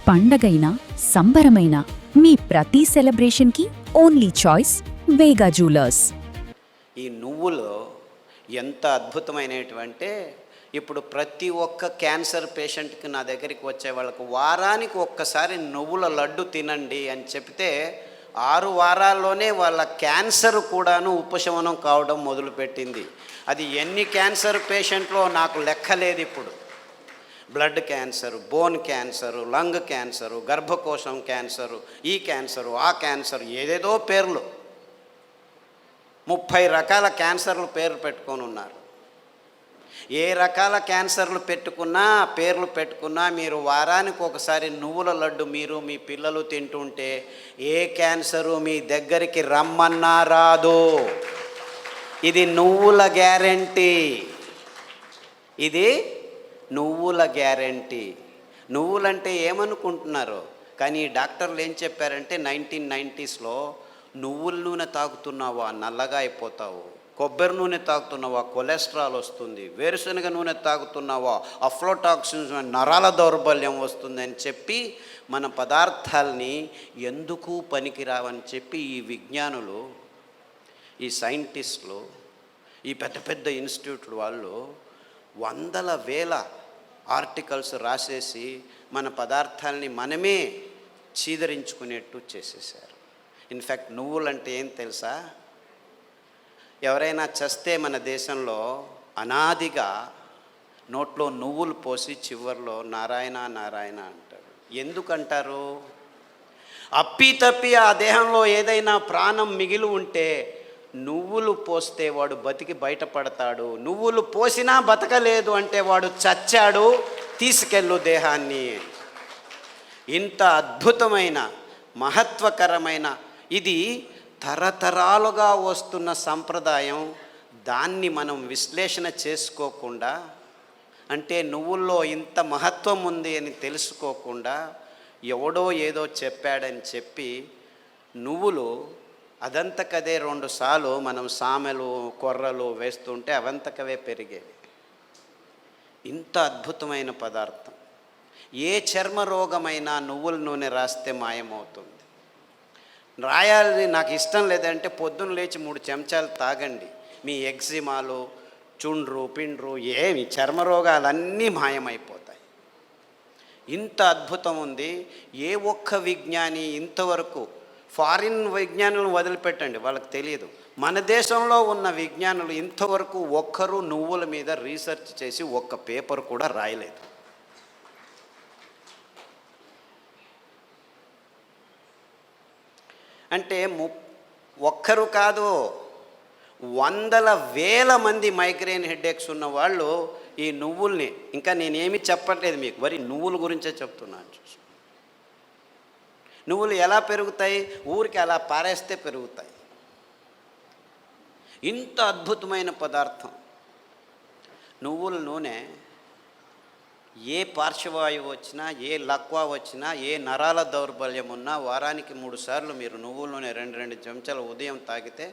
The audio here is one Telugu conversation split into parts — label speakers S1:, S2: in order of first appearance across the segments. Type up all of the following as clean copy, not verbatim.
S1: పండగైనా సంబరమైన మీ ప్రతి సెలబ్రేషన్కి ఓన్లీ చాయిస్ వేగా జ్యువెలర్స్.
S2: ఈ నువ్వులు ఎంత అద్భుతమైనటువంటి, ఇప్పుడు ప్రతి ఒక్క క్యాన్సర్ పేషెంట్కి నా దగ్గరికి వచ్చే వాళ్ళకు వారానికి ఒక్కసారి నువ్వుల లడ్డు తినండి అని చెప్తే 6 వారాల్లోనే వాళ్ళ క్యాన్సర్ కూడాను ఉపశమనం కావడం మొదలుపెట్టింది. అది ఎన్ని క్యాన్సర్ పేషెంట్లో నాకు లెక్కలేదు. ఇప్పుడు blood cancer, bone cancer, lung cancer, గర్భకోశం క్యాన్సరు, ఈ క్యాన్సరు, ఆ క్యాన్సరు, ఏదేదో పేర్లు 30 రకాల క్యాన్సర్లు పేర్లు పెట్టుకొని ఉన్నారు. ఏ రకాల క్యాన్సర్లు పెట్టుకున్నా, పేర్లు పెట్టుకున్నా, మీరు వారానికి ఒకసారి నువ్వుల లడ్డు మీరు మీ పిల్లలు తింటుంటే ఏ క్యాన్సరు మీ దగ్గరికి రమ్మన్నా రాదు. ఇది నువ్వుల గ్యారెంటీ. ఇది నువ్వుల గ్యారెంటీ. నువ్వులంటే ఏమనుకుంటున్నారు? కానీ డాక్టర్లు ఏం చెప్పారంటే 1990స్లో నువ్వుల నూనె తాగుతున్నావా నల్లగా అయిపోతావు, కొబ్బరి నూనె తాగుతున్నావా కొలెస్ట్రాల్ వస్తుంది, వేరుశనగ నూనె తాగుతున్నావా అఫ్లోటాక్సిన్స్ నరాల దౌర్బల్యం వస్తుంది అని చెప్పి మన పదార్థాలని ఎందుకు పనికిరావని చెప్పి ఈ విజ్ఞానులు, ఈ సైంటిస్టులు, ఈ పెద్ద పెద్ద ఇన్స్టిట్యూట్లు వాళ్ళు వందల వేల ఆర్టికల్స్ రాసేసి మన పదార్థాలని మనమే చీదరించుకునేట్టు చేసేసారు. ఇన్ఫ్యాక్ట్ నువ్వులంటే ఏం తెలుసా? ఎవరైనా చస్తే మన దేశంలో అనాదిగా నోట్లో నువ్వులు పోసి చివర్లో నారాయణ నారాయణ అంటారు. ఎందుకంటారు? అప్పి ఆ దేహంలో ఏదైనా ప్రాణం మిగిలి ఉంటే నువ్వులు పోస్తే వాడు బతికి బయటపడతాడు, నువ్వులు పోసినా బతకలేదు అంటే వాడు చచ్చాడు, తీసుకెళ్ళు దేహాన్ని. ఇంత అద్భుతమైన మహత్వకరమైన ఇది తరతరాలుగా వస్తున్న సంప్రదాయం. దాన్ని మనం విశ్లేషణ చేసుకోకుండా, అంటే నువ్వుల్లో ఇంత మహత్వం ఉంది అని తెలుసుకోకుండా ఎవడో ఏదో చెప్పాడని చెప్పి నువ్వులు అదంతకదే 2 సార్లు మనం సామెలు కొర్రలు వేస్తుంటే అవంతకవే పెరిగేవి. ఇంత అద్భుతమైన పదార్థం. ఏ చర్మ రోగమైనా నువ్వుల నూనె రాస్తే మాయమవుతుంది. రాయాలని నాకు ఇష్టం లేదంటే పొద్దున్న లేచి 3 చెంచాలు తాగండి, మీ ఎగ్జిమాలు, చుండ్రు పిండ్రు ఏమి చర్మ రోగాలన్నీ మాయమైపోతాయి. ఇంత అద్భుతం ఉంది. ఏ ఒక్క విజ్ఞాని ఇంతవరకు, ఫారిన్ విజ్ఞానులను వదిలిపెట్టండి, వాళ్ళకి తెలియదు, మన దేశంలో ఉన్న విజ్ఞానులు ఇంతవరకు ఒక్కరు నువ్వుల మీద రీసెర్చ్ చేసి ఒక్క పేపర్ కూడా రాయలేదు. అంటే ఒక్కరు కాదు, వందల వేల మంది మైగ్రేన్ హెడేక్స్ ఉన్న వాళ్ళు ఈ నువ్వుల్ని, ఇంకా నేనేమి చెప్పట్లేదు మీకు, మరి నువ్వుల గురించే చెప్తున్నాను. నువ్వులు ఎలా పెరుగుతాయి? ఊరికి అలా పారేస్తే పెరుగుతాయి. ఇంత అద్భుతమైన పదార్థం నువ్వుల నూనె. ఏ పార్శ్వవాయువు వచ్చినా, ఏ లక్వా వచ్చినా, ఏ నరాల దౌర్బల్యం ఉన్నా వారానికి 3 సార్లు మీరు నువ్వుల నూనె 2 చెంచాలు ఉదయం తాగితే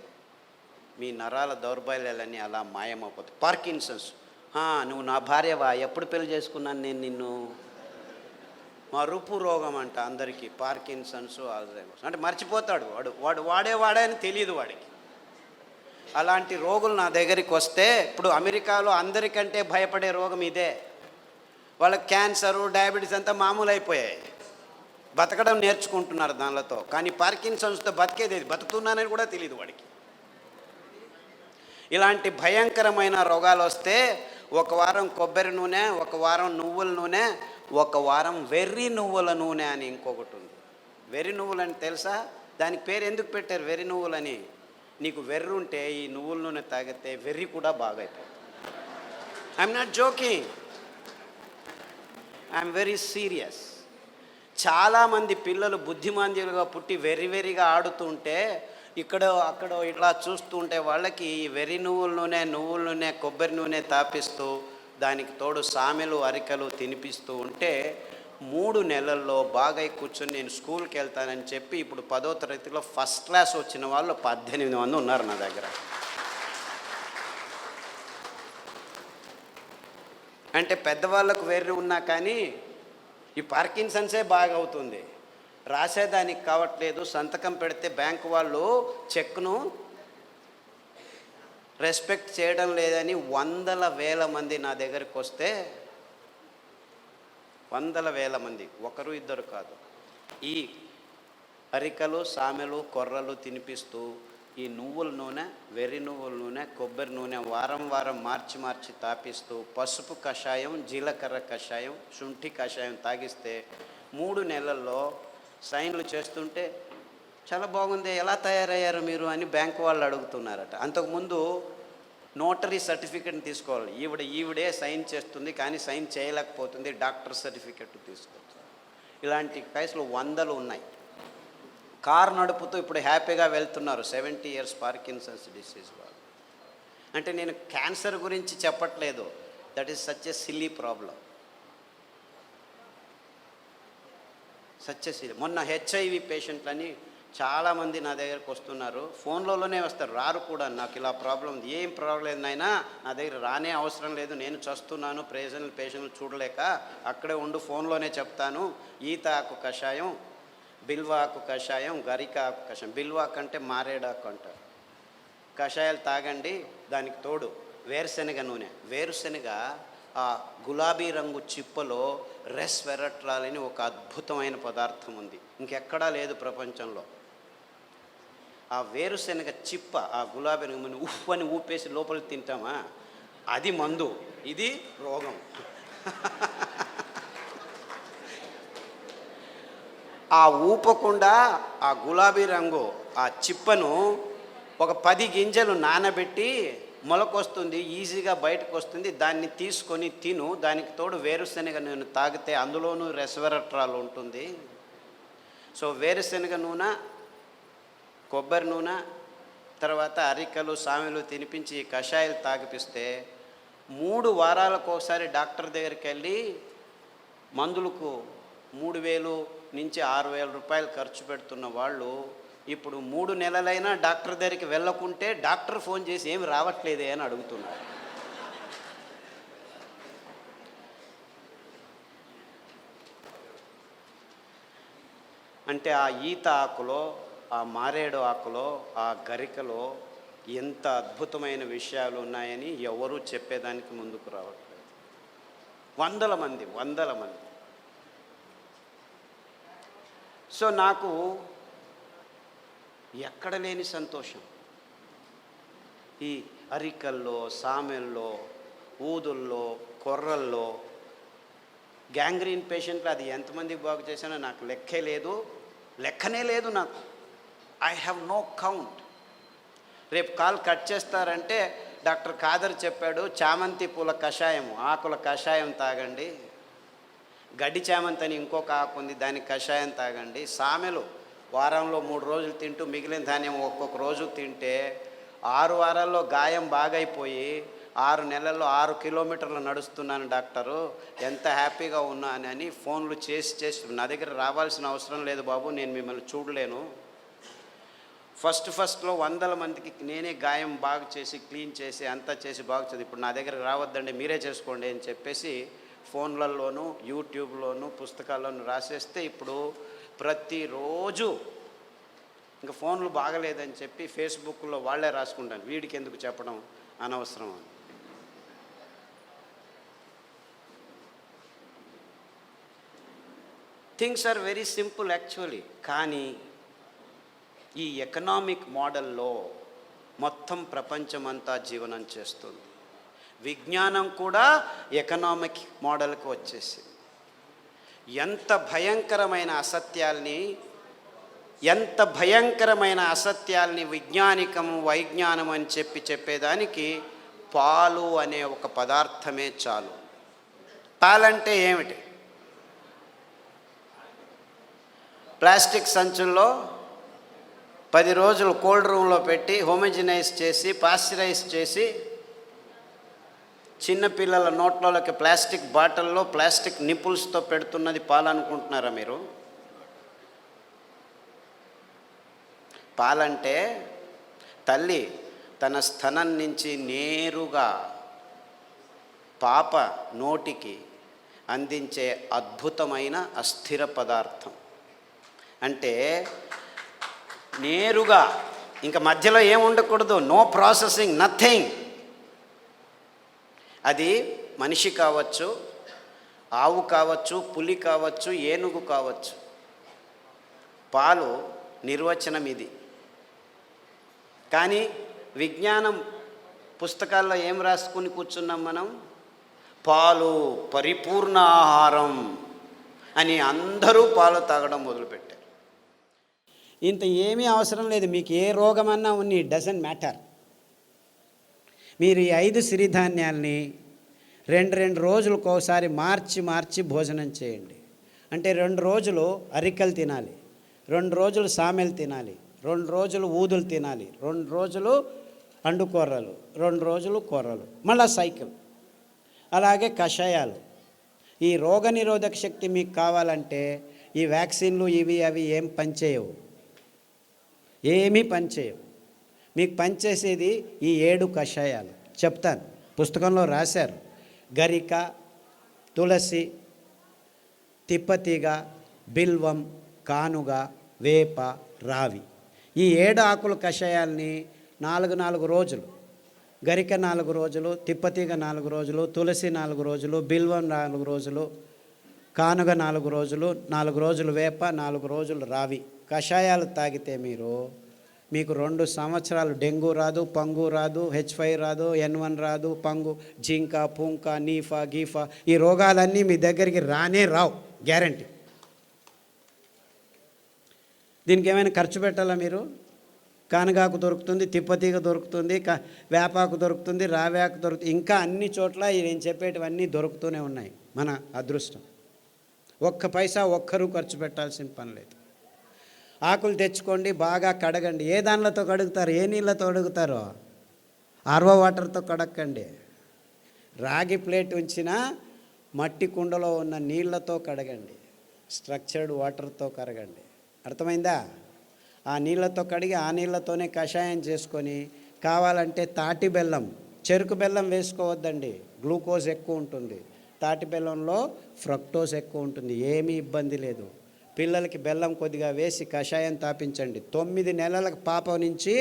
S2: మీ నరాల దౌర్బల్యాలన్నీ అలా మాయమైపోతాయి. పార్కిన్సన్స్, నువ్వు నా భార్యవా, ఎప్పుడు పెళ్లి చేసుకున్నాను నేను నిన్ను, మరుపు రోగం అంట అందరికీ, పార్కిన్సన్స్, ఆల్జైమర్స్ అంటే మర్చిపోతాడు వాడు వాడే అని తెలియదు వాడికి. అలాంటి రోగులు నా దగ్గరికి వస్తే, ఇప్పుడు అమెరికాలో అందరికంటే భయపడే రోగం ఇదే. వాళ్ళకి క్యాన్సరు, డయాబెటీస్ అంతా మామూలు అయిపోయాయి, బతకడం నేర్చుకుంటున్నారు దానితో. కానీ పార్కిన్సన్స్తో బతికేది, బతుకుతున్నానని కూడా తెలియదు వాడికి. ఇలాంటి భయంకరమైన రోగాలు వస్తే 1 వారం కొబ్బరి నూనె, 1 వారం నువ్వుల నూనె, 1 వారం వెర్రి నువ్వుల నూనె అని ఇంకొకటి ఉంది. వెర్రి నువ్వులని తెలుసా? దానికి పేరు ఎందుకు పెట్టారు వెర్రి నువ్వులని? నీకు వెర్రి ఉంటే ఈ నువ్వుల నూనె తాగితే వెర్రి కూడా బాగా అయిపోతుంది. I'm not joking, I'm very serious. చాలామంది పిల్లలు బుద్ధిమాంద్యులుగా పుట్టి వెర్రిగా ఆడుతుంటే అక్కడ ఇట్లా చూస్తూ ఉంటే వాళ్ళకి ఈ వెర్రి నువ్వుల నూనె, కొబ్బరి నూనె తాపిస్తూ దానికి తోడు సామెలు అరికలు తినిపిస్తూ ఉంటే 3 నెలల్లో బాగా కూర్చొని నేను స్కూల్కి వెళ్తానని చెప్పి ఇప్పుడు 10వ తరగతిలో ఫస్ట్ క్లాస్ వచ్చిన వాళ్ళు 18 మంది ఉన్నారు నా దగ్గర. అంటే పెద్దవాళ్ళకు వెర్రి ఉన్నా కానీ ఈ పార్కిన్సన్సే బాగా అవుతుంది, రాసేదానికి కావట్లేదు. సంతకం పెడితే బ్యాంకు వాళ్ళు చెక్ను రెస్పెక్ట్ చేయడం లేదని వందల వేల మంది నా దగ్గరికి వస్తే, వందల వేల మంది, ఒకరు ఇద్దరు కాదు, ఈ అరికలు సామెలు కొర్రలు తినిపిస్తూ ఈ నువ్వుల నూనె, వెర్రి నువ్వుల నూనె, కొబ్బరి నూనె వారం వారం మార్చి మార్చి తాపిస్తూ పసుపు కషాయం, జీలకర్ర కషాయం, శుంఠి కషాయం తాగిస్తే 3 నెలల్లో సైన్లు చేస్తుంటే చాలా బాగుంది, ఎలా తయారయ్యారు మీరు అని బ్యాంకు వాళ్ళు అడుగుతున్నారట. అంతకుముందు నోటరీ సర్టిఫికెట్ని తీసుకోవాలి, ఈవిడే సైన్ చేస్తుంది కానీ సైన్ చేయలేకపోతుంది, డాక్టర్ సర్టిఫికెట్ తీసుకోవచ్చు. ఇలాంటి కేసులు వందలు ఉన్నాయి. కారు నడుపుతూ ఇప్పుడు హ్యాపీగా వెళ్తున్నారు 70 years పార్కిన్సన్స్ డిసీజ్ వాళ్ళు. అంటే నేను క్యాన్సర్ గురించి చెప్పట్లేదు, that is such a silly problem, such a silly. మొన్న హెచ్ఐవి పేషెంట్లని చాలామంది నా దగ్గరకు వస్తున్నారు, ఫోన్లలోనే వస్తారు, రారు కూడా. నాకు ఇలా ప్రాబ్లం ఉంది, ఏం ప్రాబ్లం నాయనా, నా దగ్గర రానే అవసరం లేదు, నేను చస్తున్నాను, పేషెంట్లు చూడలేక, అక్కడే ఉండు, ఫోన్లోనే చెప్తాను. ఈత ఆకు కషాయం, బిల్వాకు కషాయం, గరిక ఆకు కషాయం, బిల్వాకు అంటే మారేడాకు అంటారు, కషాయాలు తాగండి. దానికి తోడు వేరుశెనగ నూనె. వేరుశెనగ ఆ గులాబీ రంగు చిప్పలో రెస్వెరట్రాల్ అని ఒక అద్భుతమైన పదార్థం ఉంది, ఇంకెక్కడా లేదు ప్రపంచంలో. ఆ వేరుశెనగ చిప్ప, ఆ గులాబీ రంగు ఉఫ్ అని ఊపేసి లోపలికి తింటామా, అది మందు, ఇది రోగం. ఆ ఊపకుండా ఆ గులాబీ రంగు ఆ చిప్పను ఒక 10 గింజలు నానబెట్టి మొలకొస్తుంది, ఈజీగా బయటకు వస్తుంది, దాన్ని తీసుకొని తిను. దానికి తోడు వేరుశెనగ నూనె తాగితే అందులోనూ రెస్వెరట్రాల్ ఉంటుంది. సో వేరుశెనగ నూనె, కొబ్బరి నూనె, తర్వాత అరికలు సామెలు తినిపించి కషాయాలు తాగిపిస్తే 3 వారాలకు ఒకసారి డాక్టర్ దగ్గరికి వెళ్ళి మందులకు 3,000 నుంచి 6,000 రూపాయలు ఖర్చు పెడుతున్న వాళ్ళు ఇప్పుడు 3 నెలలైనా డాక్టర్ దగ్గరికి వెళ్ళకుంటే డాక్టర్ ఫోన్ చేసి ఏమి రావట్లేదే అని అడుగుతున్నారు. అంటే ఆ ఈత ఆకులో, ఆ మారేడు ఆకులో, ఆ గరికలో ఎంత అద్భుతమైన విషయాలు ఉన్నాయని ఎవరూ చెప్పేదానికి ముందుకు రావట్లేదు. వందల మంది. సో నాకు ఎక్కడ లేని సంతోషం, ఈ అరికల్లో, సామెల్లో, ఊదుల్లో, కొర్రల్లో, గ్యాంగ్రీన్ పేషెంట్లు అది ఎంతమందికి బాగు చేశానో నాకు లెక్కనే లేదు నాకు. I have no count. రేపు కాల్ కట్ చేస్తారంటే డాక్టర్ ఖాదర్ చెప్పాడు, చామంతి పూల కషాయం, ఆకుల కషాయం తాగండి, గడ్డి చామంతి అని ఇంకొక ఆకు ఉంది, దానికి కషాయం తాగండి, సామెలు వారంలో 3 రోజులు తింటూ మిగిలిన ధాన్యం ఒక్కొక్క రోజు తింటే 6 వారాల్లో గాయం బాగైపోయి 6 నెలల్లో 6 కిలోమీటర్లు నడుస్తున్నాను డాక్టరు, ఎంత హ్యాపీగా ఉన్నానని ఫోన్లు చేసి నా దగ్గర రావాల్సిన అవసరం లేదు బాబు, నేను మిమ్మల్ని చూడలేను. ఫస్ట్లో వందల మందికి నేనే గాయం బాగు చేసి, క్లీన్ చేసి, అంతా చేసి బాగు చేసి, ఇప్పుడు నా దగ్గర రావద్దండి మీరే చేసుకోండి అని చెప్పేసి ఫోన్లలోనూ, యూట్యూబ్లోనూ, పుస్తకాల్లోనూ రాసేస్తే ఇప్పుడు ప్రతిరోజు ఇంకా ఫోన్లు బాగలేదని చెప్పి ఫేస్బుక్లో వాళ్ళే రాసుకుంటాను, వీడికి ఎందుకు చెప్పడం అనవసరం అని. Things are very simple actually. కానీ ఈ ఎకనామిక్ మోడల్లో మొత్తం ప్రపంచమంతా జీవనం చేస్తుంది. విజ్ఞానం కూడా ఎకనామిక్ మోడల్కి వచ్చేసింది. ఎంత భయంకరమైన అసత్యాల్ని వైజ్ఞానం అని చెప్పేదానికి పాలు అనే ఒక పదార్థమే చాలు. పాలంటే ఏమిటి? ప్లాస్టిక్ సంచుల్లో 10 రోజులు కోల్డ్ రూమ్లో పెట్టి హోమోజినైజ్ చేసి, పాస్చరైజ్ చేసి, చిన్నపిల్లల నోట్లలోకి ప్లాస్టిక్ బాటిల్లో ప్లాస్టిక్ నిపుల్స్తో పెడుతున్నది పాలనుకుంటున్నారా మీరు? పాలంటే తల్లి తన స్తనం నుంచి నేరుగా పాప నోటికి అందించే అద్భుతమైన అస్థిర పదార్థం. అంటే నేరుగా ఇంకా మధ్యలో ఏం ఉండకూడదు, నో ప్రాసెసింగ్, నథింగ్. అది మనిషి కావచ్చు, ఆవు కావచ్చు, పులి కావచ్చు, ఏనుగు కావచ్చు. పాలు నిర్వచనం ఇది. కానీ విజ్ఞానం పుస్తకాల్లో ఏం రాసుకుని కూర్చున్నాం మనం? పాలు పరిపూర్ణ ఆహారం అని అందరూ పాలు తాగడం మొదలుపెట్టారు. ఇంత ఏమీ అవసరం లేదు, మీకు ఏ రోగమన్నా ఉన్ని, ఇట్ డజంట్ మ్యాటర్. మీరు ఈ 5 సిరిధాన్యాల్ని 2 రోజులకు ఒకసారి మార్చి భోజనం చేయండి. అంటే 2 రోజులు అరికలు తినాలి, 2 రోజులు సామెలు తినాలి, 2 రోజులు ఊదులు తినాలి, 2 రోజులు అండుకూరలు, 2 రోజులు కూరలు, మళ్ళా సైకిల్. అలాగే కషాయాలు. ఈ రోగనిరోధక శక్తి మీకు కావాలంటే ఈ వ్యాక్సిన్లు ఇవి అవి ఏం పనిచేయవు, ఏమీ పనిచేయవు. మీకు పనిచేసేది ఈ 7 కషాయాలు. చెప్తాను, పుస్తకంలో రాశారు. గరిక, తులసి, తిప్పతీగ, బిల్వం, కానుగ, వేప, రావి. ఈ 7 ఆకుల కషాయాల్ని 4 రోజులు, గరిక 4 రోజులు, తిప్పతీగ 4 రోజులు, తులసి 4 రోజులు, బిల్వం 4 రోజులు, కానుగ 4 రోజులు, 4 రోజులు వేప, 4 రోజులు రావి కషాయాలు తాగితే మీకు 2 సంవత్సరాలు డెంగ్యూ రాదు, పంగు రాదు, H5 రాదు, N1 రాదు, పంగు, జింక, పుంక, నీఫా, గీఫా, ఈ రోగాలన్నీ మీ దగ్గరికి రానే రావు, గ్యారంటీ. దీనికి ఏమైనా ఖర్చు పెట్టాలా మీరు? కానగాకు దొరుకుతుంది, తిప్పతీగ దొరుకుతుంది, వేపాకు దొరుకుతుంది, రావేకు దొరుకుతుంది, ఇంకా అన్ని చోట్ల నేను చెప్పేటివన్నీ దొరుకుతూనే ఉన్నాయి. మన అదృష్టం. ఒక్క పైసా ఒక్కరూ ఖర్చు పెట్టాల్సిన పని లేదు. ఆకులు తెచ్చుకోండి, బాగా కడగండి. ఏ దానిలతో కడుగుతారు? ఏ నీళ్ళతో కడుగుతారో? ఆర్వో వాటర్తో కడగండి. రాగి ప్లేట్ ఉంచినా మట్టి కుండలో ఉన్న నీళ్ళతో కడగండి, స్ట్రక్చర్డ్ వాటర్తో కడగండి. అర్థమైందా? ఆ నీళ్ళతో కడిగి ఆ నీళ్ళతోనే కషాయం చేసుకొని, కావాలంటే తాటి బెల్లం, చెరుకు బెల్లం వేసుకోవద్దండి, గ్లూకోజ్ ఎక్కువ ఉంటుంది. తాటి బెల్లంలో ఫ్రక్టోజ్ ఎక్కువ ఉంటుంది, ఏమీ ఇబ్బంది లేదు. పిల్లలకి బెల్లం కొద్దిగా వేసి కషాయం తాపించండి. 9 నెలల పాప నుంచి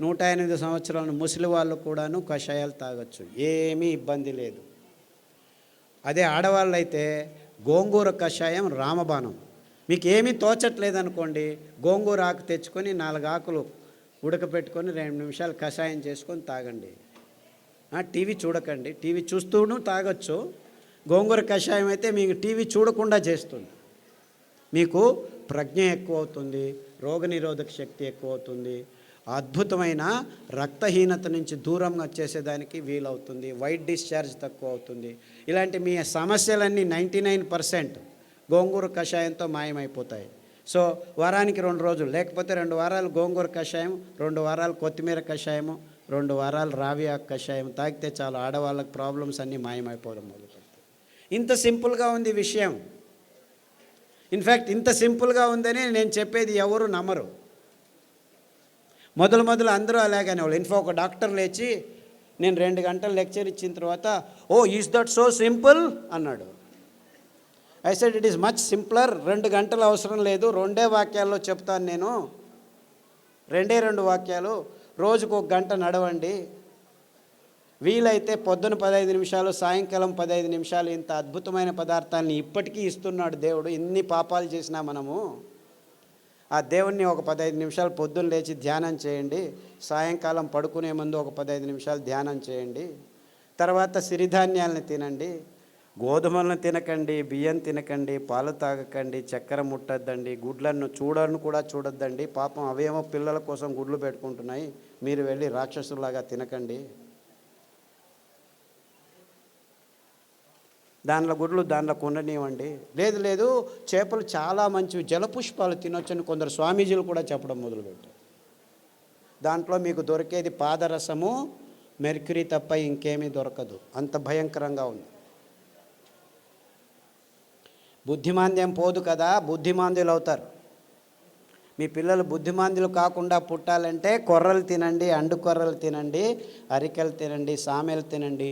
S2: 108 సంవత్సరాల ముసలి వాళ్ళు కూడాను కషాయాలు తాగొచ్చు, ఏమీ ఇబ్బంది లేదు. అదే ఆడవాళ్ళైతే గోంగూర కషాయం రామబాణం. మీకు ఏమీ తోచట్లేదనుకోండి, గోంగూర ఆకు తెచ్చుకొని 4 ఆకులు ఉడకపెట్టుకొని 2 నిమిషాలు కషాయం చేసుకొని తాగండి. టీవీ చూడకండి, టీవీ చూస్తూను తాగొచ్చు. గోంగూర కషాయం అయితే మీకు టీవీ చూడకుండా చేస్తుంది. మీకు ప్రజ్ఞ ఎక్కువ అవుతుంది, రోగనిరోధక శక్తి ఎక్కువ అవుతుంది, అద్భుతమైన రక్తహీనత నుంచి దూరంగా చేసేదానికి వీలవుతుంది, వైట్ డిశ్చార్జ్ తక్కువ అవుతుంది. ఇలాంటి మీ సమస్యలన్నీ 99% గోంగూర కషాయంతో మాయమైపోతాయి. సో వారానికి 2 రోజులు, లేకపోతే 2 వారాలు గోంగూర కషాయం, 2 వారాలు కొత్తిమీర కషాయము, 2 వారాలు రావి ఆకు కషాయం తాగితే చాలు, ఆడవాళ్ళకి ప్రాబ్లమ్స్ అన్నీ మాయమైపోవడం మొదలుపెడతాయి. ఇంత సింపుల్గా ఉంది విషయం. ఇన్ఫ్యాక్ట్ ఇంత సింపుల్గా ఉందని నేను చెప్పేది ఎవరు నమ్మరు. మొదలు అందరూ అలాగనే వాళ్ళు. ఒక డాక్టర్ లేచి నేను 2 గంటలు లెక్చర్ ఇచ్చిన తర్వాత, ఓ ఈజ్ దట్ సో సింపుల్ అన్నాడు. I said it is much simpler. 2 గంటలు అవసరం లేదు, 2 వాక్యాల్లో చెప్తాను నేను. 2 వాక్యాలు. రోజుకు 1 గంట నడవండి, వీలైతే పొద్దున 15 నిమిషాలు, సాయంకాలం 15 నిమిషాలు. ఇంత అద్భుతమైన పదార్థాలని ఇప్పటికీ ఇస్తున్నాడు దేవుడు. ఎన్ని పాపాలు చేసినా మనము ఆ దేవుణ్ణి ఒక 15 నిమిషాలు పొద్దున్న లేచి ధ్యానం చేయండి, సాయంకాలం పడుకునే ముందు ఒక 15 నిమిషాలు ధ్యానం చేయండి. తర్వాత సిరిధాన్యాలను తినండి, గోధుమలను తినకండి, బియ్యం తినకండి, పాలు తాగకండి, చక్కెర ముట్టద్దండి, గుడ్లను కూడా చూడొద్దండి. పాపం అవేమో పిల్లల కోసం గుడ్లు పెట్టుకుంటున్నాయి, మీరు వెళ్ళి రాక్షసులాగా తినకండి. దానిలో గుడ్లు దానిలో కొండనివ్వండి. లేదు చేపలు చాలా మంచివి, జలపుష్పాలు తినొచ్చని కొందరు స్వామీజీలు కూడా చెప్పడం మొదలుపెట్టారు. దాంట్లో మీకు దొరికేది పాదరసము, మెర్క్యూరీ తప్ప ఇంకేమీ దొరకదు. అంత భయంకరంగా ఉంది. బుద్ధిమాంద్యం పోదు కదా, బుద్ధిమాంద్యులు అవుతారు. మీ పిల్లలు బుద్ధిమాంద్యులు కాకుండా పుట్టాలంటే కొర్రలు తినండి, అండు కొర్రలు తినండి, అరికెలు తినండి, సామెలు తినండి,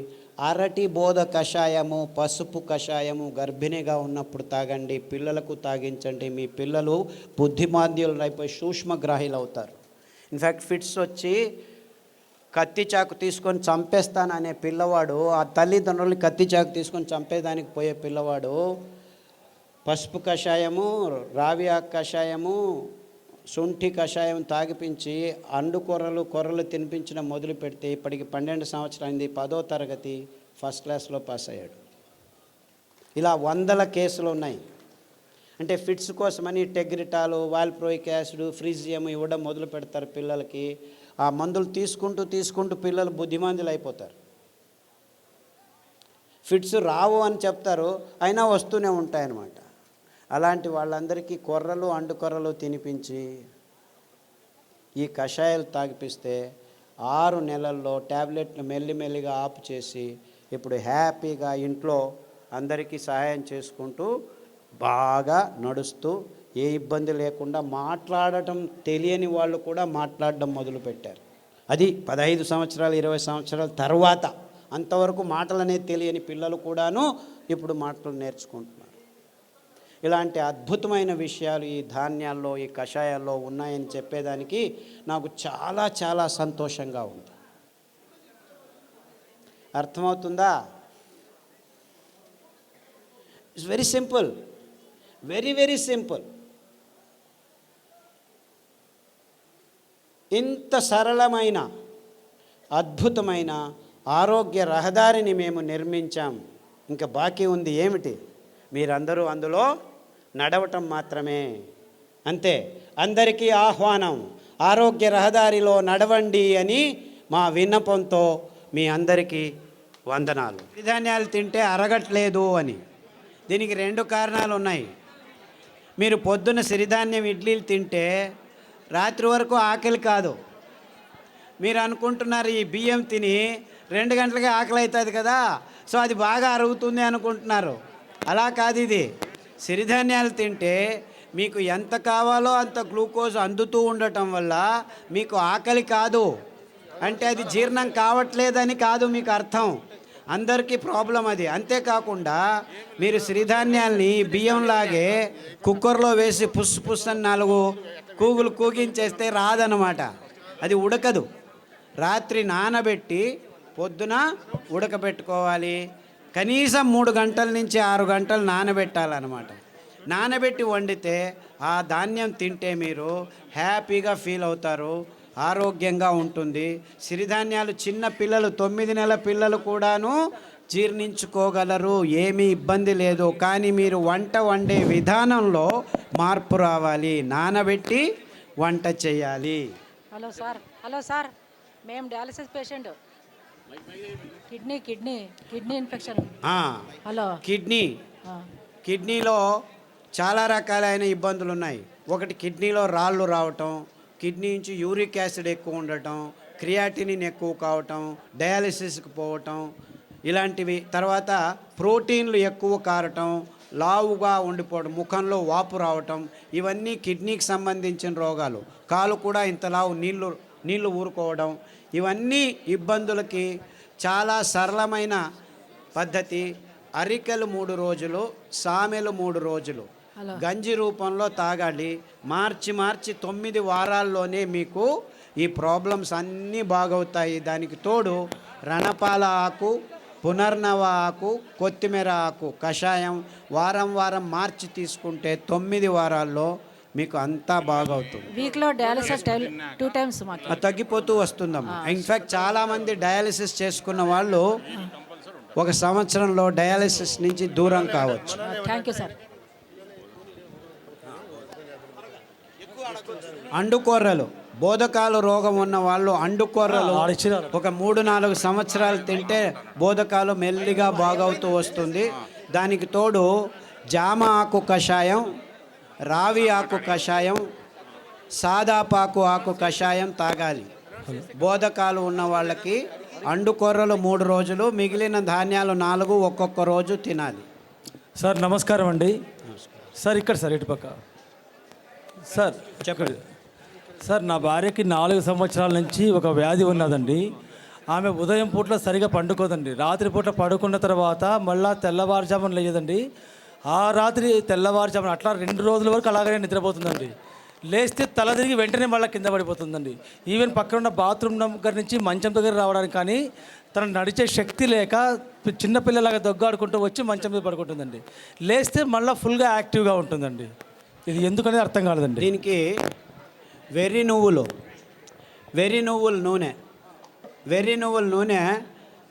S2: అరటి బోధ కషాయము, పసుపు కషాయము గర్భిణిగా ఉన్నప్పుడు తాగండి, పిల్లలకు తాగించండి. మీ పిల్లలు బుద్ధిమాంద్యులు అయిపోయి సూక్ష్మగ్రాహీలు అవుతారు. ఇన్ఫ్యాక్ట్ ఫిట్స్ వచ్చి కత్తి చాకు తీసుకొని చంపేస్తాననే పిల్లవాడు, ఆ తల్లిదండ్రులు కత్తి చాకు తీసుకొని చంపేదానికి పోయే పిల్లవాడు పసుపు కషాయము, రావి ఆకు కషాయము, శుంఠి కషాయం తాగిపించి అండు కొర్రలు తినిపించడం మొదలు పెడితే ఇప్పటికి 12 సంవత్సరాలైంది, 10వ తరగతి ఫస్ట్ క్లాస్లో పాస్ అయ్యాడు. ఇలా 100 కేసులు ఉన్నాయి. అంటే ఫిట్స్ కోసమని టెగ్రిటాలు, వాల్ప్రోయిక్ యాసిడ్, ఫ్రీజియం ఇవ్వడం మొదలు పెడతారు పిల్లలకి. ఆ మందులు తీసుకుంటూ పిల్లలు బుద్ధిమాంద్యులు అయిపోతారు. ఫిట్స్ రావు అని చెప్తారు, అయినా వస్తూనే ఉంటాయన్నమాట. అలాంటి వాళ్ళందరికీ కొర్రలు, అండు కొర్రలు తినిపించి ఈ కషాయాలు తాగిపిస్తే 6 నెలల్లో ట్యాబ్లెట్లు మెల్లిమెల్లిగా ఆపు చేసి ఇప్పుడు హ్యాపీగా ఇంట్లో అందరికీ సహాయం చేసుకుంటూ బాగా నడుస్తూ ఏ ఇబ్బంది లేకుండా మాట్లాడటం తెలియని వాళ్ళు కూడా మాట్లాడడం మొదలుపెట్టారు. అది 15 సంవత్సరాలు 20 సంవత్సరాల తర్వాత. అంతవరకు మాటలనేది తెలియని పిల్లలు కూడాను ఇప్పుడు మాటలు నేర్చుకుంటున్నారు. ఇలాంటి అద్భుతమైన విషయాలు ఈ ధాన్యాల్లో, ఈ కషాయాల్లో ఉన్నాయని చెప్పేదానికి నాకు చాలా చాలా సంతోషంగా ఉంది. అర్థమవుతుందా? It's very simple, very very simple. ఇంత సరళమైన అద్భుతమైన ఆరోగ్య రహదారిని మేము నిర్మించాం. ఇంకా బాకీ ఉంది ఏమిటి? మీరందరూ అందులో నడవటం మాత్రమే. అంతే. అందరికీ ఆహ్వానం, ఆరోగ్య రహదారిలో నడవండి అని మా విన్నపంతో మీ అందరికీ వందనాలు. సిరిధాన్యాలు తింటే అరగట్లేదు అని దీనికి 2 కారణాలు ఉన్నాయి. మీరు పొద్దున్న సిరిధాన్యం ఇడ్లీలు తింటే రాత్రి వరకు ఆకలి కాదు. మీరు అనుకుంటున్నారు ఈ బియ్యం తిని 2 గంటలకే ఆకలి అవుతుంది కదా, సో అది బాగా అరుగుతుంది అనుకుంటున్నారు. అలా కాదు. ఇది సిరిధాన్యాలు తింటే మీకు ఎంత కావాలో అంత గ్లూకోజ్ అందుతూ ఉండటం వల్ల మీకు ఆకలి కాదు. అంటే అది జీర్ణం కావట్లేదని కాదు మీకు అర్థం. అందరికీ ప్రాబ్లం అది. అంతేకాకుండా మీరు సిరిధాన్యాల్ని బియ్యంలాగే కుక్కర్లో వేసి పుస్ అని 4 కూగులు కూగించేస్తే రాదనమాట. అది ఉడకదు. రాత్రి నానబెట్టి పొద్దున ఉడకబెట్టుకోవాలి. కనీసం 3 గంటల నుంచి 6 గంటలు నానబెట్టాలన్నమాట. నానబెట్టి వండితే ఆ ధాన్యం తింటే మీరు హ్యాపీగా ఫీల్ అవుతారు, ఆరోగ్యంగా ఉంటుంది. సిరిధాన్యాలు చిన్న పిల్లలు, 9 నెలల పిల్లలు కూడాను జీర్ణించుకోగలరు, ఏమీ ఇబ్బంది లేదు. కానీ మీరు వంట వండే విధానంలో మార్పు రావాలి. నానబెట్టి వంట చేయాలి.
S3: హలో సార్, మేము dialysis patient. Kidney infection. Hello.
S2: కిడ్నీలో చాలా రకాలైన ఇబ్బందులు ఉన్నాయి. ఒకటి, కిడ్నీలో రాళ్ళు రావటం, కిడ్నీ నుంచి యూరిక్ యాసిడ్ ఎక్కువ ఉండటం, క్రియాటినిన్ ఎక్కువ కావటం, డయాలసిస్కి పోవటం, ఇలాంటివి. తర్వాత ప్రోటీన్లు ఎక్కువ కారటం, లావుగా ఉండిపోవడం, ముఖంలో వాపు రావటం, ఇవన్నీ కిడ్నీకి సంబంధించిన రోగాలు. కాలు కూడా ఇంత లావు నీళ్లు ఊరుకోవడం, ఇవన్నీ ఇబ్బందులకి చాలా సరళమైన పద్ధతి. అరికెలు 3 రోజులు, సామెలు 3 రోజులు గంజి రూపంలో తాగాలి. మార్చి 9 వారాల్లోనే మీకు ఈ ప్రాబ్లమ్స్ అన్నీ బాగవుతాయి. దానికి తోడు రణపాల ఆకు, పునర్నవ ఆకు, కొత్తిమీర ఆకు కషాయం వారం మార్చి తీసుకుంటే 9 వారాల్లో మీకు అంతా బాగవుతుంది.
S3: వీక్లో డయాలసిస్ 2 టైమ్స్
S2: తగ్గిపోతూ వస్తుందమ్మా. ఇన్ఫ్యాక్ట్ చాలామంది డయాలసిస్ చేసుకున్న వాళ్ళు 1 సంవత్సరంలో డయాలసిస్ నుంచి దూరం కావచ్చు.
S3: Thank you sir.
S2: అండుకొర్రలు, బోధకాలు రోగం ఉన్న వాళ్ళు అండుకొర్రలు ఒక 3-4 సంవత్సరాలు తింటే బోధకాలు మెల్లిగా బాగవుతూ వస్తుంది. దానికి తోడు జామ ఆకు కషాయం, రావి ఆకు కషాయం, సాదాపాకు ఆకు కషాయం తాగాలి. బోధకాలు ఉన్న వాళ్ళకి అండుకొర్రలు 3 రోజులు, మిగిలిన ధాన్యాలు 4 ఒక్కొక్క రోజు తినాలి.
S4: సార్ నమస్కారం అండి. సార్ ఇక్కడ సార్ ఇటుపక్క సార్
S2: చెప్పండి.
S4: సార్ నా భార్యకి 4 సంవత్సరాల నుంచి ఒక వ్యాధి ఉన్నదండి. ఆమె ఉదయం పూట్ల సరిగా పండుకోదండి. రాత్రి పూట పడుకున్న తర్వాత మళ్ళా తెల్లవారుజామున లేదండి. ఆ రాత్రి తెల్లవారుజామున అట్లా 2 రోజుల వరకు అలాగనే నిద్రపోతుందండి. లేస్తే తల తిరిగి వెంటనే మళ్ళీ కింద పడిపోతుందండి. ఈవెన్ పక్కన ఉన్న బాత్రూమ్ దగ్గర నుంచి మంచం దగ్గర రావడానికి కానీ తను నడిచే శక్తి లేక చిన్నపిల్లలాగా దొగ్గాడుకుంటూ వచ్చి మంచం మీద పడుకుంటుందండి. లేస్తే మళ్ళీ ఫుల్గా యాక్టివ్గా ఉంటుందండి. ఇది ఎందుకనేది అర్థం కాలేదండి.
S2: దీనికి వెర్రి నువ్వుల నూనె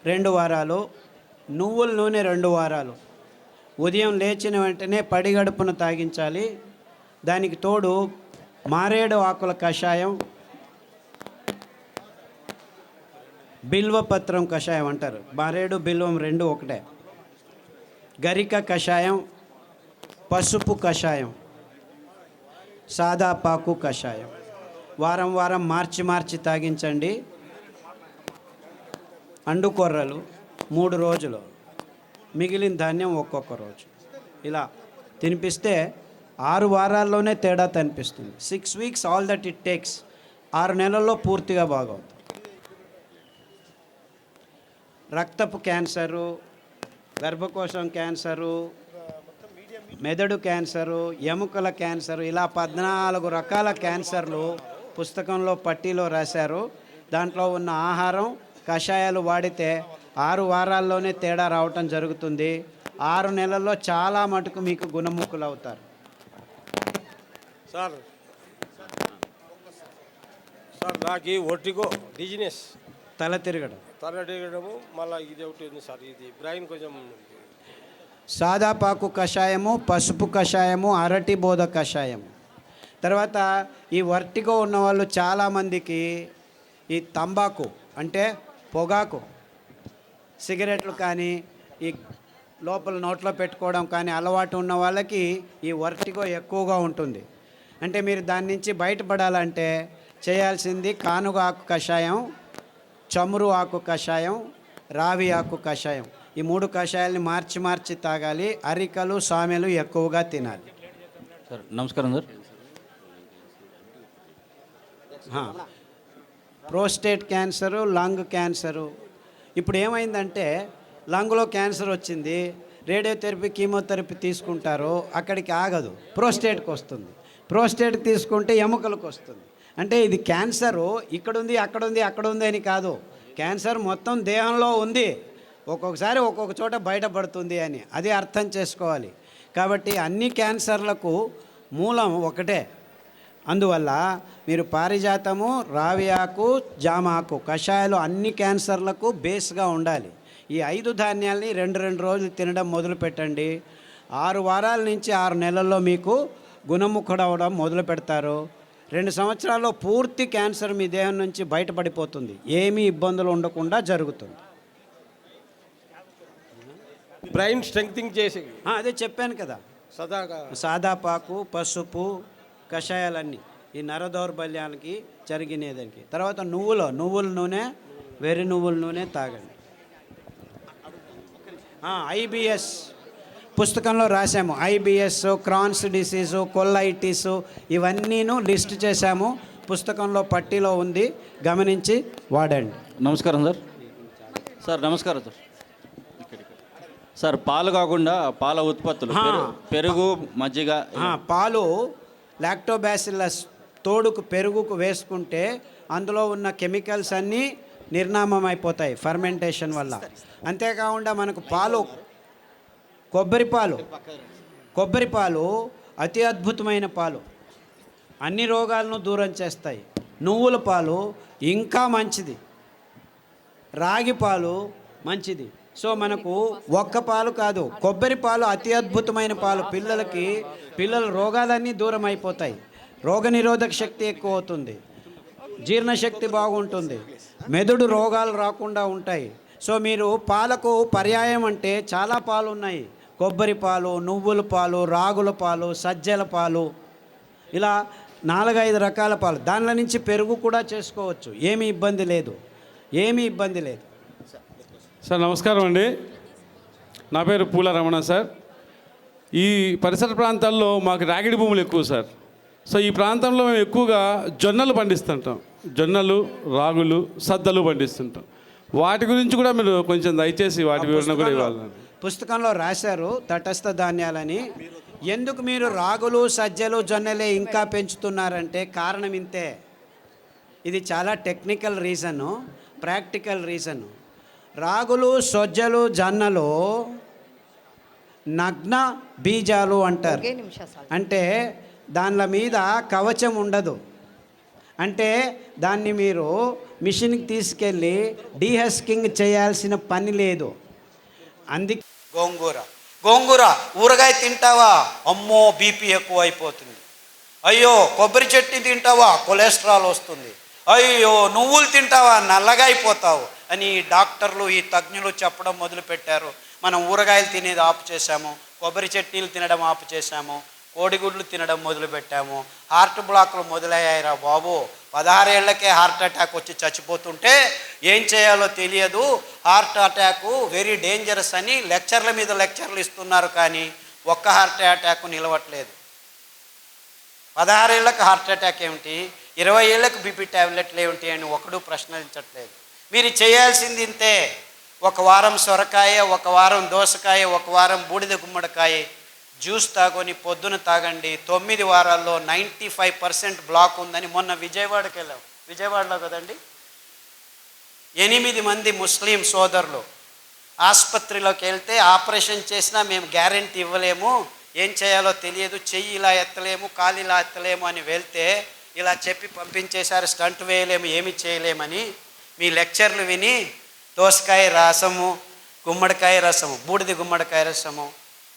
S2: 2 వారాలు, నువ్వుల నూనె 2 వారాలు. ఉదయం లేచిన వెంటనే పడిగడుపున తాగించాలి. దానికి తోడు మారేడు ఆకుల కషాయం, బిల్వపత్రం కషాయం అంటారు. మారేడు బిల్వం 2 ఒకటే. గరిక కషాయం, పసుపు కషాయం, సాదాపాకు కషాయం. వారం వారం మార్చి తాగించండి. అండుకొర్రలు 3 రోజులు, మిగిలిన ధాన్యం ఒక్కొక్క రోజు. ఇలా తినిపిస్తే 6 వారాల్లోనే తేడా కనిపిస్తుంది. 6 weeks all that it takes. 6 నెలల్లో పూర్తిగా బాగవుతుంది. రక్తపు క్యాన్సరు, గర్భకోశం క్యాన్సరు, మెదడు క్యాన్సరు, ఎముకల క్యాన్సరు, ఇలా 14 రకాల క్యాన్సర్లు పుస్తకంలో పట్టీలో రాశారు. దాంట్లో ఉన్న ఆహారం, కషాయాలు వాడితే 6 వారాల్లోనే తేడా రావటం జరుగుతుంది. 6 నెలల్లో చాలా మటుకు మీకు గుణముఖులు అవుతారు.
S5: సార్ నాకు ఈ ఒట్టిగో డిజినెస్,
S2: తల తిరగడం,
S5: మళ్ళీ ఇది ఒకటి ఉంది సార్. ఇది బ్రెయిన్ కొంచెం.
S2: సాదాపాకు కషాయము, పసుపు కషాయము, అరటి బోధ కషాయము. తర్వాత ఈ వర్టిగో ఉన్నవాళ్ళు చాలామందికి ఈ తంబాకు అంటే పొగాకు, సిగరెట్లు కానీ ఈ లోపల నోట్లో పెట్టుకోవడం కానీ అలవాటు ఉన్న వాళ్ళకి ఈ వర్టిగో ఎక్కువగా ఉంటుంది. అంటే మీరు దాని నుంచి బయటపడాలంటే చేయాల్సింది కానుగ ఆకు కషాయం, చమురు ఆకు కషాయం, రావి ఆకు కషాయం. ఈ 3 కషాయాలని మార్చి తాగాలి. అరికలు, సామెలు ఎక్కువగా తినాలి.
S6: సార్ నమస్కారం sir.
S2: Prostate cancer, lung cancer. ఇప్పుడు ఏమైందంటే లంగ్లో క్యాన్సర్ వచ్చింది, రేడియోథెరపీ, కీమోథెరపీ తీసుకుంటారు, అక్కడికి ఆగదు, ప్రోస్టేట్కి వస్తుంది. ప్రోస్టేట్ తీసుకుంటే ఎముకలకు వస్తుంది. అంటే ఇది క్యాన్సరు ఇక్కడుంది, అక్కడుంది అని కాదు. క్యాన్సర్ మొత్తం దేహంలో ఉంది, ఒక్కొక్కసారి ఒక్కొక్క చోట బయటపడుతుంది అని అది అర్థం చేసుకోవాలి. కాబట్టి అన్ని క్యాన్సర్లకు మూలం ఒకటే. అందువల్ల మీరు పారిజాతము, రావి ఆకు, జామ ఆకు కషాయాలు అన్ని క్యాన్సర్లకు బేస్గా ఉండాలి. ఈ 5 ధాన్యాల్ని 2 రోజులు తినడం మొదలు పెట్టండి. 6 వారాల నుంచి 6 నెలల్లో మీకు గుణముఖుడవడం మొదలు పెడతారు. 2 సంవత్సరాల్లో పూర్తి క్యాన్సర్ మీ దేహం నుంచి బయటపడిపోతుంది. ఏమీ ఇబ్బందులు ఉండకుండా జరుగుతుంది.
S5: బ్రెయిన్ స్ట్రెంగ్తింగ్ చేసి
S2: అదే చెప్పాను కదా, సాదాపాకు, పసుపు కషాయాలన్నీ ఈ నర దౌర్బల్యానికి జరిగినదానికి. తర్వాత నువ్వుల నూనె, వెర్రి నువ్వుల నూనె తాగండి. ఐబిఎస్ పుస్తకంలో రాశాము. ఐబిఎస్, క్రాన్స్ డిసీజు, కొల్లైటిస్ ఇవన్నీను లిస్ట్ చేశాము. పుస్తకంలో పట్టీలో ఉంది, గమనించి వాడండి.
S6: నమస్కారం సార్. సార్ నమస్కారం సార్. సార్ పాలు కాకుండా పాల ఉత్పత్తులు, పెరుగు, మజ్జిగ.
S2: పాలు లాక్టోబాసిల్లస్ తోడుకు పెరుగుకు వేసుకుంటే అందులో ఉన్న కెమికల్స్ అన్నీ నిర్నామం అయిపోతాయి ఫర్మెంటేషన్ వల్ల. అంతేకాకుండా మనకు పాలు, కొబ్బరి పాలు అతి అద్భుతమైన పాలు, అన్ని రోగాలను దూరం చేస్తాయి. నువ్వుల పాలు ఇంకా మంచిది, రాగి పాలు మంచిది. సో మనకు ఒక్క పాలు కాదు, కొబ్బరి పాలు అతి అద్భుతమైన పాలు. పిల్లల రోగాలన్నీ దూరం అయిపోతాయి. రోగనిరోధక శక్తి ఎక్కువ అవుతుంది, జీర్ణశక్తి బాగుంటుంది, మెదడు రోగాలు రాకుండా ఉంటాయి. సో మీరు పాలకు పర్యాయం అంటే చాలా పాలు ఉన్నాయి. కొబ్బరి పాలు, నువ్వుల పాలు, రాగుల పాలు, సజ్జల పాలు, ఇలా 4-5 రకాల పాలు. దానిలో నుంచి పెరుగు కూడా చేసుకోవచ్చు, ఏమీ ఇబ్బంది లేదు.
S7: సార్ నమస్కారం అండి. నా పేరు పూల రమణ సార్. ఈ పరిసర ప్రాంతాల్లో మాకు రాగిడి భూములు ఎక్కువ సార్. సో ఈ ప్రాంతంలో మేము ఎక్కువగా జొన్నలు పండిస్తుంటాం. జొన్నలు, రాగులు, సద్దలు పండిస్తుంటాం. వాటి గురించి కూడా మీరు కొంచెం దయచేసి వాటి వివరణ కూడా ఇవ్వాలి.
S2: పుస్తకంలో రాశారు తటస్థ ధాన్యాలని. ఎందుకు మీరు రాగులు, సజ్జలు, జొన్నలే ఇంకా పెంచుతున్నారంటే కారణం ఇంతే. ఇది చాలా టెక్నికల్ రీజను, ప్రాక్టికల్ రీజను. రాగులు, సజ్జలు, జొన్నలు నగ్న బీజాలు అంటారు. అంటే దానిల మీద కవచం ఉండదు. అంటే దాన్ని మీరు మిషన్కి తీసుకెళ్ళి డీహస్కింగ్ చేయాల్సిన పని లేదు. అందుకే గోంగూర ఊరగాయ తింటావా, అమ్మో బీపీ ఎక్కువ అయిపోతుంది. అయ్యో కొబ్బరి చట్నీ తింటావా, కొలెస్ట్రాల్ వస్తుంది. అయ్యో నువ్వులు తింటావా, నల్లగా అయిపోతావు అని డాక్టర్లు, ఈ తజ్ఞులు చెప్పడం మొదలుపెట్టారు. మనం ఊరగాయలు తినేది ఆపు చేశాము, కొబ్బరి చట్నీలు తినడం ఆపు చేశాము, కోడిగుడ్లు తినడం మొదలుపెట్టాము. హార్ట్ బ్లాక్లు మొదలయ్యాయిరా బాబు. 16 ఏళ్లకే హార్ట్ అటాక్ వచ్చి చచ్చిపోతుంటే ఏం చేయాలో తెలియదు. హార్ట్ అటాకు వెరీ డేంజరస్ అని లెక్చర్ల మీద లెక్చర్లు ఇస్తున్నారు, కానీ ఒక్క హార్ట్ అటాక్ నిలవట్లేదు. 16 ఏళ్ళకి హార్ట్ అటాక్ ఏమిటి, 20 ఏళ్ళకు బీపీ ట్యాబ్లెట్లు ఏమిటి అని ఒకడు ప్రశ్నించట్లేదు. మీరు చేయాల్సింది ఇంతే. ఒక వారం సొరకాయ, ఒక వారం దోసకాయ, ఒక వారం బూడిద గుమ్మడికాయ జ్యూస్ తాగొని పొద్దున తాగండి. 9 వారాల్లో 95% బ్లాక్ ఉందని మొన్న విజయవాడకి వెళ్ళాం. విజయవాడలో కదండి, 8 మంది ముస్లిం సోదరులు ఆసుపత్రిలోకి వెళ్తే ఆపరేషన్ చేసినా మేము గ్యారెంటీ ఇవ్వలేము, ఏం చేయాలో తెలియదు, చెయ్యి ఇలా ఎత్తలేము, కాలు ఇలా ఎత్తలేము అని వెళ్తే ఇలా చెప్పి పంపించేశారు. స్టంట్ వేయలేము, ఏమి చేయలేమని. మీ లెక్చర్లు విని దోసకాయ రసము, గుమ్మడికాయ రసము, బూడిద గుమ్మడికాయ రసము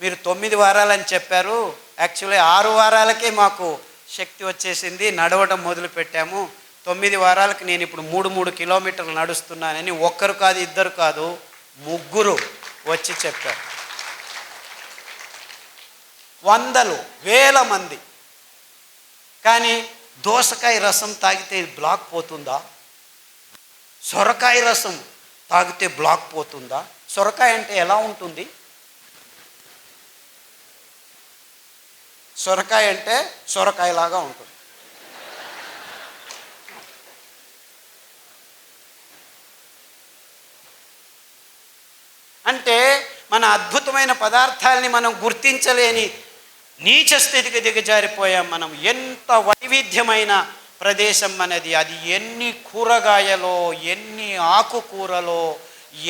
S2: మీరు 9 వారాలని చెప్పారు. యాక్చువల్లీ 6 వారాలకే మాకు శక్తి వచ్చేసింది, నడవడం మొదలు పెట్టాము. 9 వారాలకు నేను ఇప్పుడు 3 కిలోమీటర్లు నడుస్తున్నానని ఒక్కరు కాదు, ఇద్దరు కాదు, 3 వచ్చి చెప్పారు. వందలు, వేల మంది. కానీ దోసకాయ రసం తాగితే బ్లాక్ పోతుందా, సొరకాయ రసం తాగితే బ్లాక్ పోతుందా? సొరకాయ అంటే ఎలా ఉంటుంది? సొరకాయ అంటే సొరకాయలాగా ఉంటుంది. అంటే మన అద్భుతమైన పదార్థాలని మనం గుర్తించలేని నీచ స్థితికి దిగజారిపోయాం మనం. ఎంత వైవిధ్యమైన ప్రదేశం మనది. అది ఎన్ని కూరగాయలో, ఎన్ని ఆకుకూరలో,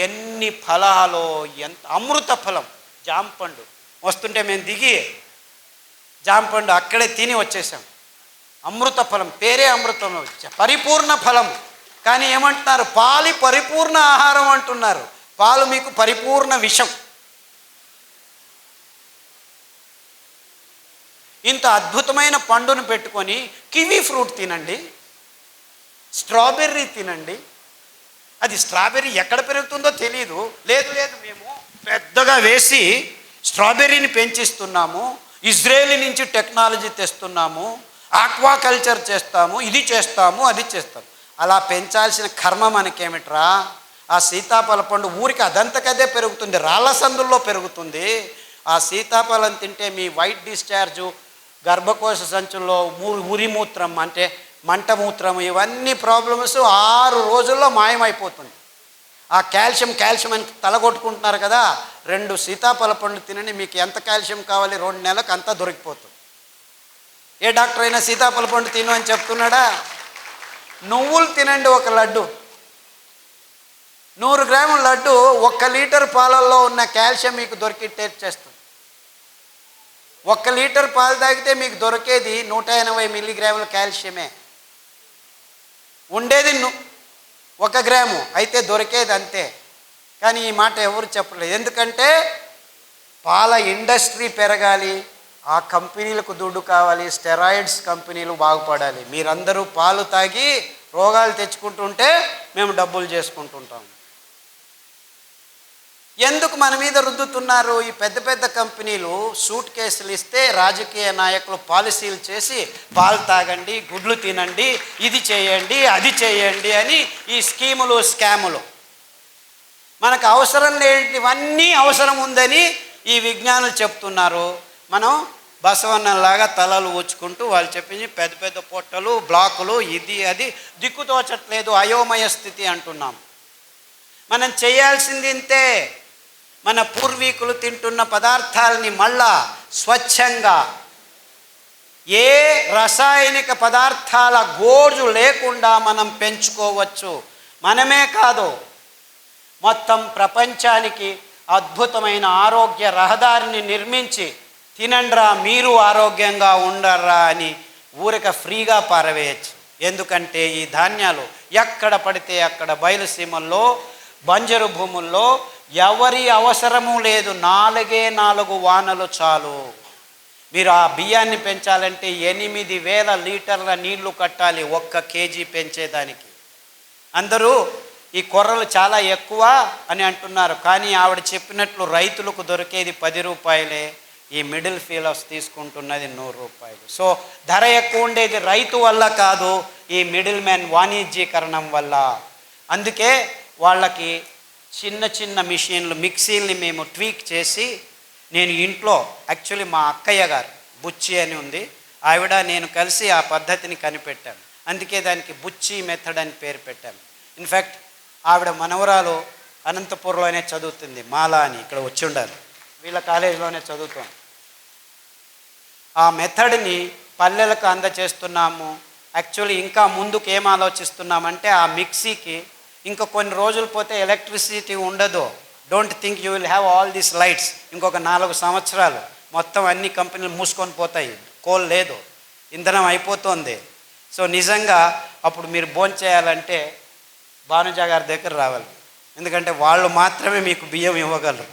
S2: ఎన్ని ఫలాలో, ఎంత అమృత ఫలం. జాంపండు వస్తుంటే మేము దిగి జాంపండు అక్కడే తిని వచ్చేసాం. అమృత ఫలం, పేరే అమృతం, పరిపూర్ణ ఫలం. కానీ ఏమంటున్నారు, పాలు పరిపూర్ణ ఆహారం అంటున్నారు. పాలు మీకు పరిపూర్ణ విషం. ఇంత అద్భుతమైన పండును పెట్టుకొని కివీ ఫ్రూట్ తినండి, స్ట్రాబెర్రీ తినండి. అది స్ట్రాబెర్రీ ఎక్కడ పెరుగుతుందో తెలియదు. లేదు మేము పెద్దగా వేసి స్ట్రాబెర్రీని పెంచిస్తున్నాము, ఇజ్రాయేల్ నుంచి టెక్నాలజీ తెస్తున్నాము, ఆక్వాకల్చర్ చేస్తాము, ఇది చేస్తాము, అది చేస్తాము. అలా పెంచాల్సిన కర్మ మనకేమిట్రా? ఆ సీతాఫల పండు ఊరికి అదంతకదే పెరుగుతుంది, రాళ్ళ సందుల్లో పెరుగుతుంది. ఆ సీతాఫలం తింటే మీ వైట్ డిశ్చార్జు, గర్భకోశ సంచుల్లో ఉరిమూత్రం అంటే మంటమూత్రం, ఇవన్నీ ప్రాబ్లమ్స్ 6 రోజుల్లో మాయమైపోతుంది. ఆ కాల్షియం అని తలగొట్టుకుంటున్నారు కదా, 2 సీతాఫల పండ్లు తినండి, మీకు ఎంత కాల్షియం కావాలి 2 నెలలకు అంతా దొరికిపోతుంది. ఏ డాక్టర్ అయినా సీతాఫల పండు తిను అని చెప్తున్నాడా? నువ్వులు తినండి, ఒక లడ్డు, 100 గ్రాముల లడ్డు 1 లీటర్ పాలల్లో ఉన్న కాల్షియం మీకు దొరికి టేస్ట్ చేస్తుంది. 1 లీటర్ పాలు తాగితే మీకు దొరికేది 180 మిల్లీగ్రాముల కాల్షియమే. ఉండేది 1 గ్రాము, అయితే దొరికేది అంతే. కానీ ఈ మాట ఎవరు చెప్పలేదు. ఎందుకంటే పాల ఇండస్ట్రీ పెరగాలి, ఆ కంపెనీలకు దుడ్డు కావాలి, స్టెరాయిడ్స్ కంపెనీలు బాగుపడాలి. మీరందరూ పాలు తాగి రోగాలు తెచ్చుకుంటుంటే మేము డబ్బులు చేసుకుంటుంటాం. ఎందుకు మన మీద రుద్దుతున్నారు? ఈ పెద్ద పెద్ద కంపెనీలు సూట్ కేసులు ఇస్తే రాజకీయ నాయకులు పాలసీలు చేసి పాలు తాగండి, గుడ్లు తినండి, ఇది చేయండి, అది చేయండి అని ఈ స్కీములు, స్కాములు. మనకు అవసరం లేనివన్నీ అవసరం ఉందని ఈ విజ్ఞానులు చెప్తున్నారు. మనం బసవన్నలాగా తలలు ఊచుకుంటూ వాళ్ళు చెప్పింది పెద్ద పెద్ద పొట్టలు, బ్లాకులు, ఇది అది దిక్కుతోచట్లేదు, అయోమయ స్థితి అంటున్నాం. మనం చేయాల్సింది ఇంతే. మన పూర్వీకులు తింటున్న పదార్థాలని మళ్ళా స్వచ్ఛంగా ఏ రసాయనిక పదార్థాల గోజు లేకుండా మనం పెంచుకోవచ్చు. మనమే కాదు, మొత్తం ప్రపంచానికి అద్భుతమైన ఆరోగ్య రహదారిని నిర్మించి తినండ్రా మీరు ఆరోగ్యంగా ఉండర్రా అని ఊరిక ఫ్రీగా పారవేయచ్చు. ఎందుకంటే ఈ ధాన్యాలు ఎక్కడ పడితే అక్కడ బయలుసీమల్లో, బంజరు భూముల్లో ఎవరి అవసరము లేదు. 4 వానలు చాలు. మీరు ఆ బియ్యాన్ని పెంచాలంటే 8,000 లీటర్ల నీళ్లు కట్టాలి 1 కేజీ పెంచేదానికి. అందరూ ఈ కొర్రలు చాలా ఎక్కువ అని అంటున్నారు, కానీ ఆవిడ చెప్పినట్లు రైతులకు దొరికేది 10 రూపాయలే, ఈ మిడిల్ ఫీలర్స్ తీసుకుంటున్నది 100 రూపాయలు. సో ధర ఎక్కువ ఉండేది రైతు వల్ల కాదు, ఈ మిడిల్ మ్యాన్ వాణిజ్యీకరణం వల్ల. అందుకే వాళ్ళకి చిన్న చిన్న మిషన్లు, మిక్సీల్ని మేము ట్వీక్ చేసి, నేను ఇంట్లో యాక్చువల్లీ మా అక్కయ్య గారు బుచ్చి అని ఉంది, ఆవిడ నేను కలిసి ఆ పద్ధతిని కనిపెట్టాను. అందుకే దానికి బుచ్చి మెథడ్ అని పేరు పెట్టాను. ఇన్ఫ్యాక్ట్ ఆవిడ మనవరాలు అనంతపూర్లోనే చదువుతుంది, మాలా అని, ఇక్కడ వచ్చి ఉండాలి, వీళ్ళ కాలేజీలోనే చదువుతాం. ఆ మెథడ్ని పల్లెలకు అందచేస్తున్నాము. యాక్చువల్లీ ఇంకా ముందుకు ఏం ఆలోచిస్తున్నామంటే, ఆ మిక్సీకి ఇంకా కొన్ని రోజులు పోతే ఎలక్ట్రిసిటీ ఉండదు. Don't think you will have all these lights. ఇంకొక 4 సంవత్సరాలు మొత్తం అన్ని కంపెనీలు మూసుకొని పోతాయి, కోల్ లేదు, ఇంధనం అయిపోతుంది. సో నిజంగా అప్పుడు మీరు భోంచేయాలంటే భానుజా గారి దగ్గర రావాలి, ఎందుకంటే వాళ్ళు మాత్రమే మీకు బియ్యం ఇవ్వగలరు.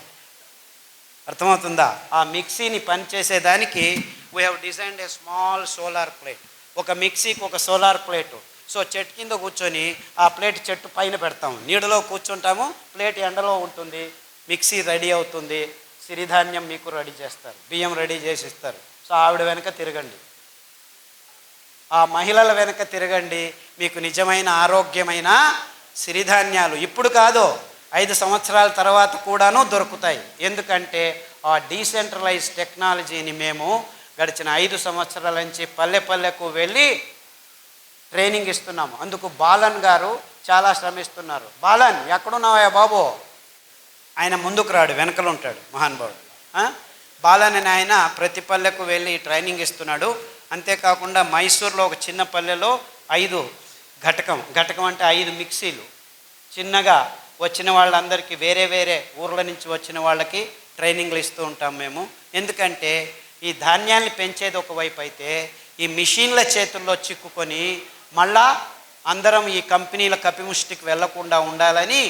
S2: అర్థమవుతుందా? ఆ మిక్సీని పనిచేసేదానికి we have designed a small solar plate. ఒక మిక్సీకి ఒక సోలార్ ప్లేటు. సో చెట్టు కింద కూర్చొని ఆ ప్లేట్ చెట్టు పైన పెడతాము, నీడలో కూర్చుంటాము, ప్లేట్ ఎండలో ఉంటుంది, మిక్సీ రెడీ అవుతుంది, సిరిధాన్యం మీకు రెడీ చేస్తారు, బియ్యం రెడీ చేసి ఇస్తారు. సో ఆవిడ వెనక తిరగండి, ఆ మహిళల వెనక తిరగండి, మీకు నిజమైన ఆరోగ్యమైన సిరిధాన్యాలు ఇప్పుడు కాదు 5 సంవత్సరాల తర్వాత కూడాను దొరుకుతాయి. ఎందుకంటే ఆ డీసెంట్రలైజ్ టెక్నాలజీని మేము గడిచిన 5 సంవత్సరాల నుంచి పల్లె పల్లెకు వెళ్ళి ట్రైనింగ్ ఇస్తున్నాము. అందుకు బాలన్ గారు చాలా శ్రమిస్తున్నారు. బాలన్ ఎక్కడున్నావా బాబు? ఆయన ముందుకు రాడు, వెనకలు ఉంటాడు మహానుభావుడు. బాలన్ అని ఆయన ప్రతి పల్లెకు వెళ్ళి ట్రైనింగ్ ఇస్తున్నాడు. అంతేకాకుండా మైసూర్లో ఒక చిన్న పల్లెలో 5 ఘటకం అంటే 5 మిక్సీలు చిన్నగా వచ్చిన వాళ్ళందరికీ, వేరే వేరే ఊర్ల నుంచి వచ్చిన వాళ్ళకి ట్రైనింగ్లు ఇస్తూ ఉంటాం మేము. ఎందుకంటే ఈ ధాన్యాన్ని పెంచేది ఒకవైపు అయితే, ఈ మిషన్ల చేతుల్లో చిక్కుకొని మళ్ళా అందరం ఈ కంపెనీల కపిముష్టికి వెళ్లకుండా ఉండాలని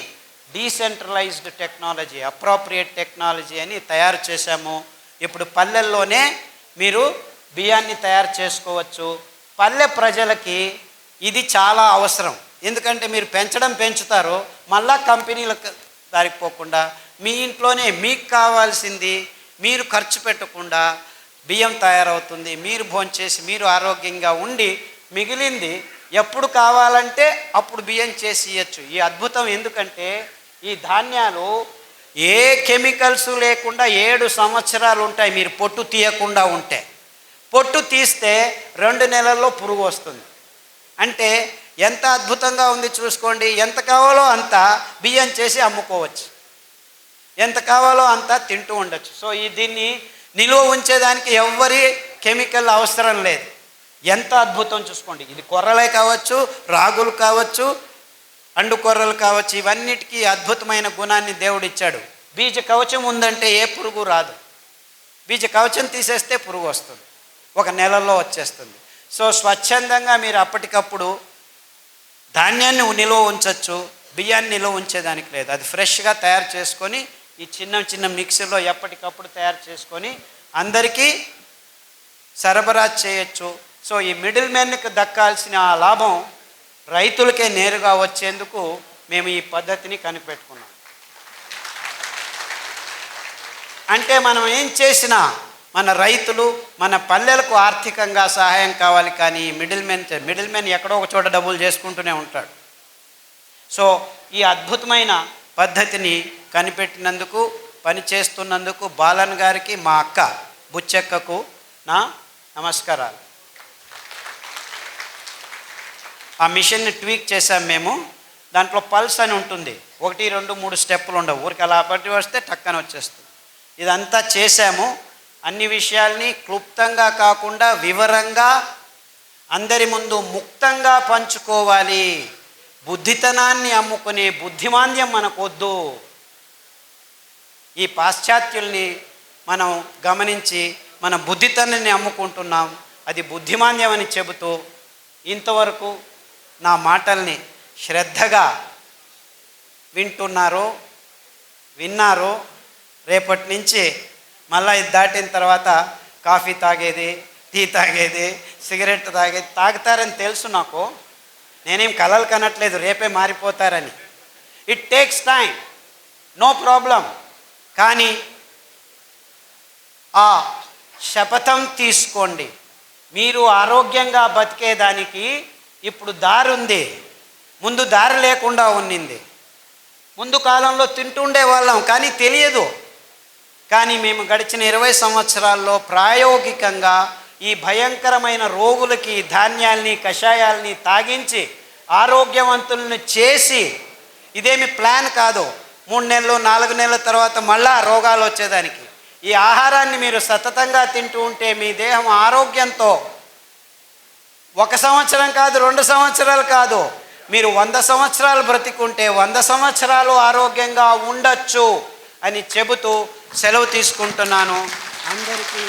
S2: డీసెంట్రలైజ్డ్ టెక్నాలజీ, అప్రోప్రియేట్ టెక్నాలజీ అని తయారు చేశాము. ఇప్పుడు పల్లెల్లోనే మీరు బియ్యాన్ని తయారు చేసుకోవచ్చు. పల్లె ప్రజలకి ఇది చాలా అవసరం. ఎందుకంటే మీరు పెంచుతారు, మళ్ళా కంపెనీలకు దారిపోకుండా మీ ఇంట్లోనే మీకు కావాల్సింది మీరు ఖర్చు పెట్టకుండా బియ్యం తయారవుతుంది. మీరు భోంచేసి మీరు ఆరోగ్యంగా ఉండి మిగిలింది ఎప్పుడు కావాలంటే అప్పుడు బియ్యం చేసి ఇవ్వచ్చు. ఈ అద్భుతం ఎందుకంటే ఈ ధాన్యాలు ఏ కెమికల్స్ లేకుండా 7 సంవత్సరాలు ఉంటాయి. మీరు పొట్టు తీయకుండా ఉంటే, పొట్టు తీస్తే 2 నెలల్లో పురుగు వస్తుంది. అంటే ఎంత అద్భుతంగా ఉంది చూసుకోండి. ఎంత కావాలో అంత బియ్యం చేసి అమ్ముకోవచ్చు, ఎంత కావాలో అంత తింటూ ఉండొచ్చు. సో దీన్ని నిలువ ఉంచేదానికి ఎవ్వరి కెమికల్ అవసరం లేదు. ఎంత అద్భుతం చూసుకోండి. ఇది కొర్రలే కావచ్చు, రాగులు కావచ్చు, అండు కొర్రలు కావచ్చు, ఇవన్నిటికీ అద్భుతమైన గుణాన్ని దేవుడు ఇచ్చాడు. బీజ కవచం ఉందంటే ఏ పురుగు రాదు. బీజ కవచం తీసేస్తే పురుగు వస్తుంది, 1 నెలలో వచ్చేస్తుంది. సో స్వచ్ఛందంగా మీరు అప్పటికప్పుడు ధాన్యాన్ని నిలువ ఉంచవచ్చు, బియ్యాన్ని నిలువ ఉంచేదానికి లేదు. అది ఫ్రెష్గా తయారు చేసుకొని ఈ చిన్న మిక్సీలో ఎప్పటికప్పుడు తయారు చేసుకొని అందరికీ సరఫరా చేయొచ్చు. సో ఈ మిడిల్ మ్యాన్కి దక్కాల్సిన ఆ లాభం రైతులకే నేరుగా వచ్చేందుకు మేము ఈ పద్ధతిని కనిపెట్టుకున్నాం. అంటే మనం ఏం చేసినా మన రైతులు, మన పల్లెలకు ఆర్థికంగా సహాయం కావాలి, కానీ మిడిల్ మ్యాన్ ఎక్కడో ఒక చోట డబ్బులు చేసుకుంటూనే ఉంటాడు. సో ఈ అద్భుతమైన పద్ధతిని కనిపెట్టినందుకు, పని చేస్తున్నందుకు బాలన్ గారికి, మా అక్క బుచ్చెక్కకు నా నమస్కారాలు. ఆ మిషన్ని ట్వీక్ చేసాం మేము. దాంట్లో పల్స్ అని ఉంటుంది, 1 2 3 స్టెప్పులు ఉండవు, ఊరికి అలా పట్టి వస్తే టక్కన వచ్చేస్తుంది. ఇదంతా చేశాము. అన్ని విషయాల్ని క్లుప్తంగా కాకుండా వివరంగా అందరి ముందు ముక్తంగా పంచుకోవాలి. బుద్ధితనాన్ని అమ్ముకునే బుద్ధిమాంద్యం మనకొద్దు. ఈ పాశ్చాత్యుల్ని మనం గమనించి మన బుద్ధితనాన్ని అమ్ముకుంటున్నాం, అది బుద్ధిమాంద్యం అని చెబుతూ ఇంతవరకు నా మాటల్ని శ్రద్ధగా విన్నారు. రేపటి నుంచి మళ్ళీ ఇది దాటిన తర్వాత కాఫీ తాగేది, టీ తాగేది, సిగరెట్ తాగేది తాగుతారని తెలుసు నాకు. నేనేం కలలు కనట్లేదు రేపే మారిపోతారని. It takes time, no problem. కానీ ఆ శపథం తీసుకోండి. మీరు ఆరోగ్యంగా బతికేదానికి ఇప్పుడు దారి ఉంది, ముందు దారి లేకుండా ఉన్నింది. ముందు కాలంలో తింటుండే వాళ్ళం కానీ తెలియదు. కానీ మేము గడిచిన 20 సంవత్సరాల్లో ప్రాయోగికంగా ఈ భయంకరమైన రోగులకి ధాన్యాల్ని కషాయాల్ని తాగించి ఆరోగ్యవంతులను చేసి, ఇదేమి ప్లాన్ కాదు, 3 నెలలు 4 నెలల తర్వాత మళ్ళా రోగాలు వచ్చేదానికి. ఈ ఆహారాన్ని మీరు సతతంగా తింటూ ఉంటే మీ దేహం ఆరోగ్యంతో 1 సంవత్సరం కాదు, 2 సంవత్సరాలు కాదు, మీరు 100 సంవత్సరాలు బ్రతికుంటే 100 సంవత్సరాలు ఆరోగ్యంగా ఉండొచ్చు అని చెబుతూ సెలవు తీసుకుంటున్నాను. అందరికీ